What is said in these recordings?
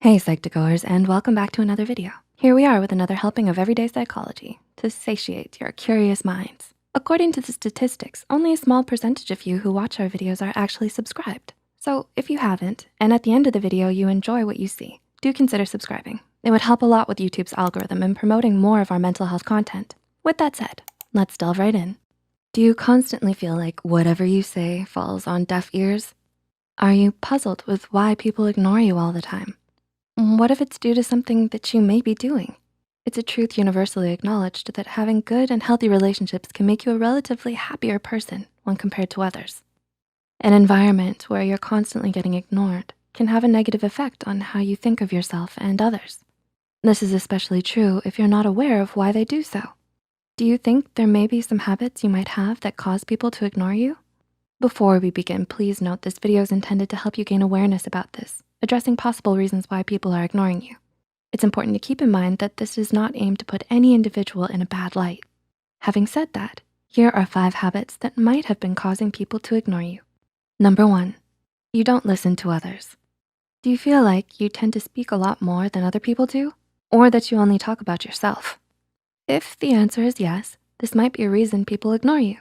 Hey Psych2Goers, and welcome back to another video. Here we are with another helping of everyday psychology to satiate your curious minds. According to the statistics, only a small percentage of you who watch our videos are actually subscribed. So if you haven't, and at the end of the video you enjoy what you see, do consider subscribing. It would help a lot with YouTube's algorithm in promoting more of our mental health content. With that said, let's delve right in. Do you constantly feel like whatever you say falls on deaf ears? Are you puzzled with why people ignore you all the time? What if it's due to something that you may be doing? It's a truth universally acknowledged that having good and healthy relationships can make you a relatively happier person when compared to others. An environment where you're constantly getting ignored can have a negative effect on how you think of yourself and others. This is especially true if you're not aware of why they do so. Do you think there may be some habits you might have that cause people to ignore you? Before we begin, please note this video is intended to help you gain awareness about this, addressing possible reasons why people are ignoring you. It's important to keep in mind that this is not aimed to put any individual in a bad light. Having said that, here are 5 habits that might have been causing people to ignore you. Number 1, you don't listen to others. Do you feel like you tend to speak a lot more than other people do? Or that you only talk about yourself? If the answer is yes, this might be a reason people ignore you.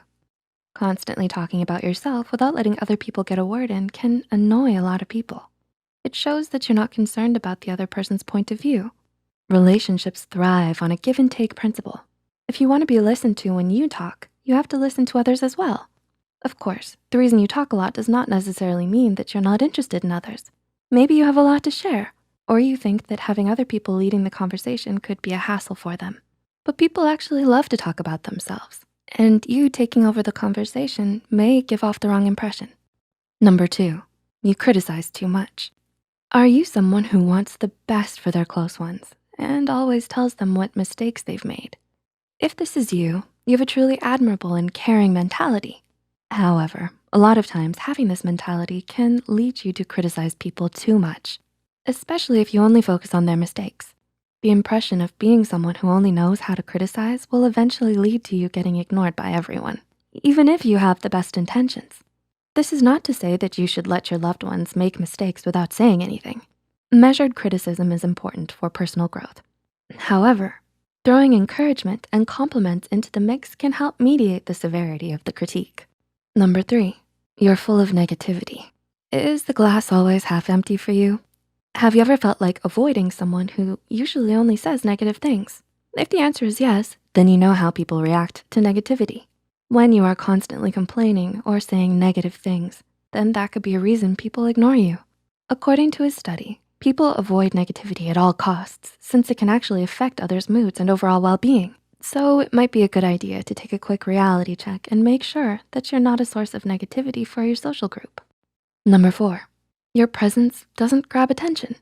Constantly talking about yourself without letting other people get a word in can annoy a lot of people. It shows that you're not concerned about the other person's point of view. Relationships thrive on a give and take principle. If you wanna be listened to when you talk, you have to listen to others as well. Of course, the reason you talk a lot does not necessarily mean that you're not interested in others. Maybe you have a lot to share, or you think that having other people leading the conversation could be a hassle for them. But people actually love to talk about themselves, and you taking over the conversation may give off the wrong impression. Number 2, you criticize too much. Are you someone who wants the best for their close ones and always tells them what mistakes they've made? If this is you, you have a truly admirable and caring mentality. However, a lot of times having this mentality can lead you to criticize people too much, especially if you only focus on their mistakes. The impression of being someone who only knows how to criticize will eventually lead to you getting ignored by everyone, even if you have the best intentions. This is not to say that you should let your loved ones make mistakes without saying anything. Measured criticism is important for personal growth. However, throwing encouragement and compliments into the mix can help mediate the severity of the critique. Number 3, you're full of negativity. Is the glass always half empty for you? Have you ever felt like avoiding someone who usually only says negative things? If the answer is yes, then you know how people react to negativity. When you are constantly complaining or saying negative things, then that could be a reason people ignore you. According to a study, people avoid negativity at all costs since it can actually affect others' moods and overall well-being. So it might be a good idea to take a quick reality check and make sure that you're not a source of negativity for your social group. Number 4, your presence doesn't grab attention.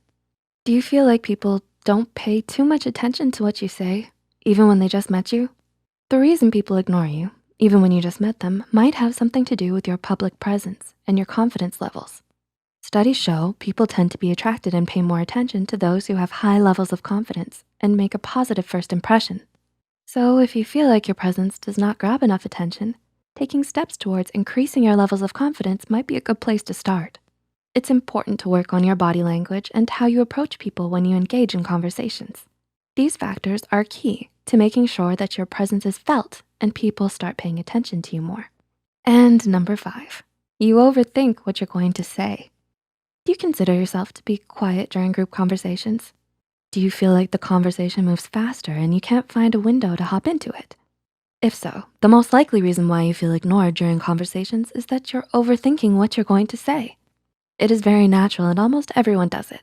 Do you feel like people don't pay too much attention to what you say, even when they just met you? The reason people ignore you, even when you just met them, might have something to do with your public presence and your confidence levels. Studies show people tend to be attracted and pay more attention to those who have high levels of confidence and make a positive first impression. So if you feel like your presence does not grab enough attention, taking steps towards increasing your levels of confidence might be a good place to start. It's important to work on your body language and how you approach people when you engage in conversations. These factors are key to making sure that your presence is felt and people start paying attention to you more. And number 5, you overthink what you're going to say. Do you consider yourself to be quiet during group conversations? Do you feel like the conversation moves faster and you can't find a window to hop into it? If so, the most likely reason why you feel ignored during conversations is that you're overthinking what you're going to say. It is very natural and almost everyone does it.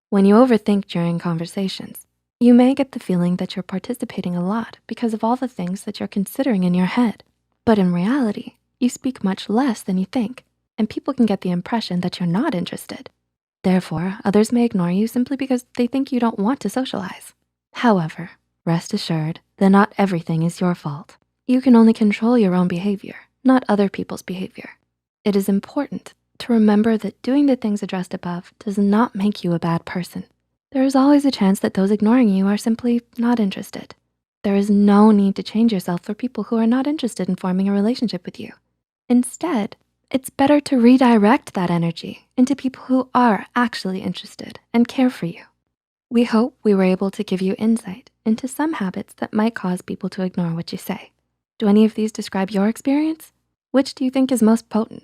When you overthink during conversations, you may get the feeling that you're participating a lot because of all the things that you're considering in your head. But in reality, you speak much less than you think, and people can get the impression that you're not interested. Therefore, others may ignore you simply because they think you don't want to socialize. However, rest assured that not everything is your fault. You can only control your own behavior, not other people's behavior. It is important to remember that doing the things addressed above does not make you a bad person. There is always a chance that those ignoring you are simply not interested. There is no need to change yourself for people who are not interested in forming a relationship with you. Instead, it's better to redirect that energy into people who are actually interested and care for you. We hope we were able to give you insight into some habits that might cause people to ignore what you say. Do any of these describe your experience? Which do you think is most potent?